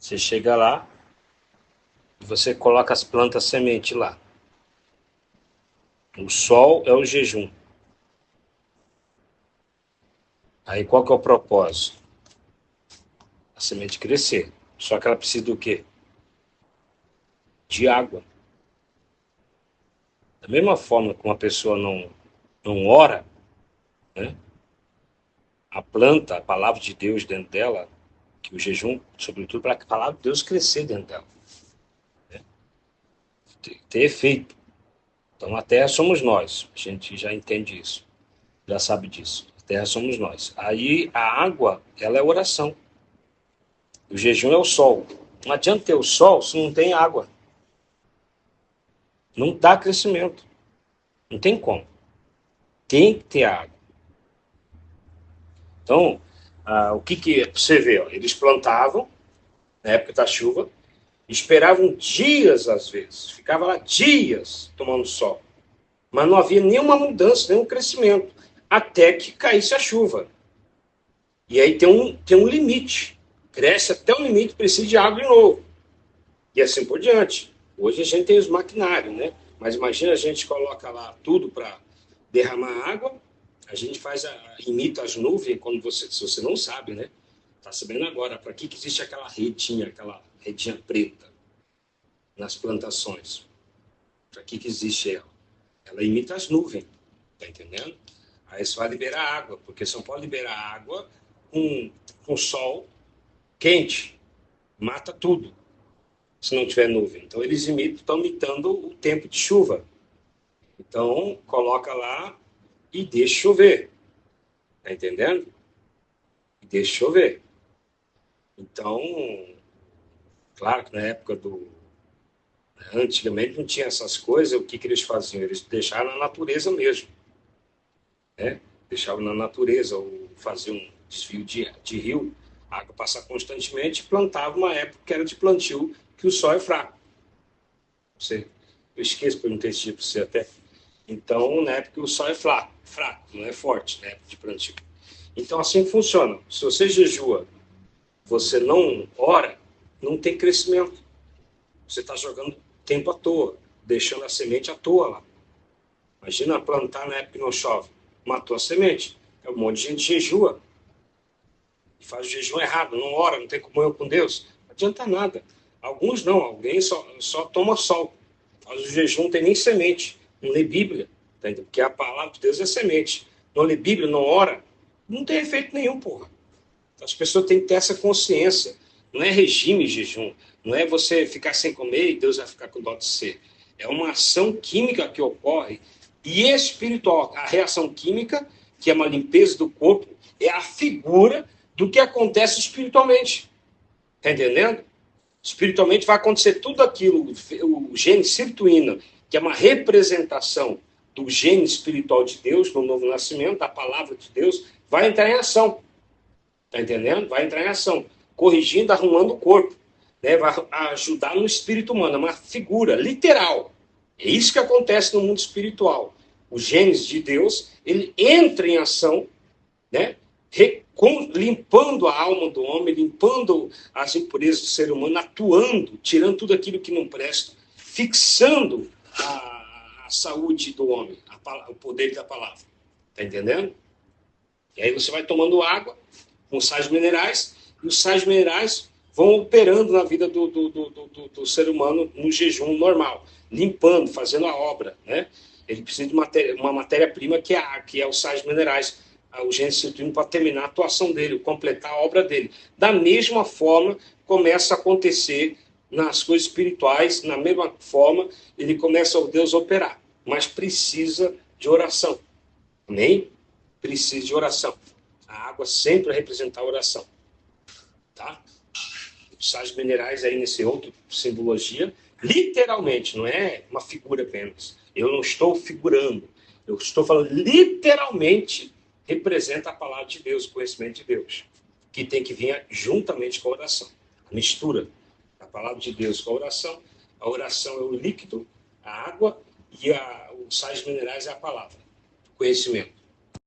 Você chega lá e você coloca as plantas semente lá. O sol é o jejum. Aí qual que é o propósito? A semente crescer. Só que ela precisa do quê? De água. Da mesma forma que uma pessoa não ora, né? A planta, a palavra de Deus dentro dela, que o jejum, sobretudo, para que a palavra de Deus crescer dentro dela, ter efeito. Então a terra somos nós, a gente já entende isso, já sabe disso. A terra somos nós. Aí a água, ela é oração. O jejum é o sol. Não adianta ter o sol se não tem água. Não dá crescimento. Não tem como. Tem que ter água. Então, o que você vê? Ó, eles plantavam na época da chuva, esperavam dias às vezes, ficava lá dias tomando sol, mas não havia nenhuma mudança, nenhum crescimento, até que caísse a chuva. E aí tem um limite, cresce até o limite, precisa de água de novo, e assim por diante. Hoje a gente tem os maquinários, né? Mas imagina, a gente coloca lá tudo para derramar água, a gente imita as nuvens, quando se você não sabe, né? Está sabendo agora, para que existe aquela redinha preta nas plantações? Para que existe ela? Ela imita as nuvens, tá entendendo? Aí você vai liberar água, porque você não pode liberar água com sol quente, mata tudo, se não tiver nuvem. Então eles estão imitando o tempo de chuva. Então coloca lá e deixa chover, tá entendendo? E deixa chover. Então, claro que na época antigamente não tinha essas coisas, o que eles faziam? Eles deixaram na natureza mesmo, né? Deixavam na natureza, ou faziam um desvio de rio, a água passar constantemente, e plantava uma época que era de plantio, que o sol é fraco. Eu esqueço de perguntar esse tipo para você até. Então, na época que o sol é fraco, não é forte, na época de plantio. Então, assim funciona. Se você jejua, você não ora, não tem crescimento. Você está jogando tempo à toa, deixando a semente à toa lá. Imagina plantar na época que não chove. Matou a semente. É um monte de gente jejua. E faz o jejum errado, não ora, não tem comunhão com Deus. Não adianta nada. Alguns não, alguém só toma sol. Faz o jejum, não tem nem semente. Não lê Bíblia. Tá? Porque a palavra de Deus é semente. Não lê Bíblia, não ora, não tem efeito nenhum, porra. As pessoas têm que ter essa consciência. Não é regime jejum. Não é você ficar sem comer e Deus vai ficar com dó de você. É uma ação química que ocorre e espiritual. A reação química, que é uma limpeza do corpo, é a figura do que acontece espiritualmente. Está entendendo? Espiritualmente vai acontecer tudo aquilo, o gene sirtuína, que é uma representação do gene espiritual de Deus, no novo nascimento, da palavra de Deus, vai entrar em ação. Tá entendendo? Vai entrar em ação, corrigindo, arrumando o corpo, né? Vai ajudar no espírito humano, é uma figura literal. É isso que acontece no mundo espiritual. O genes de Deus, ele entra em ação, né? Limpando a alma do homem, limpando as impurezas do ser humano, atuando, tirando tudo aquilo que não presta, fixando a saúde do homem, o poder da palavra. Tá entendendo? E aí você vai tomando água com sais minerais, e os sais minerais vão operando na vida do ser humano no jejum normal, limpando, fazendo a obra, né? Ele precisa de uma matéria-prima que é os sais minerais, o gene citrino, para terminar a atuação dele, completar a obra dele. Da mesma forma, começa a acontecer nas coisas espirituais, na mesma forma, ele começa o Deus a operar, mas precisa de oração. Amém? Precisa de oração. A água sempre vai representar a oração. Tá? Os sais minerais aí nesse outro simbologia, literalmente, não é uma figura apenas. Eu não estou figurando. Eu estou falando literalmente representa a palavra de Deus, o conhecimento de Deus, que tem que vir juntamente com a oração. A mistura da palavra de Deus com a oração. A oração é o líquido, a água, e os sais minerais é a palavra, o conhecimento.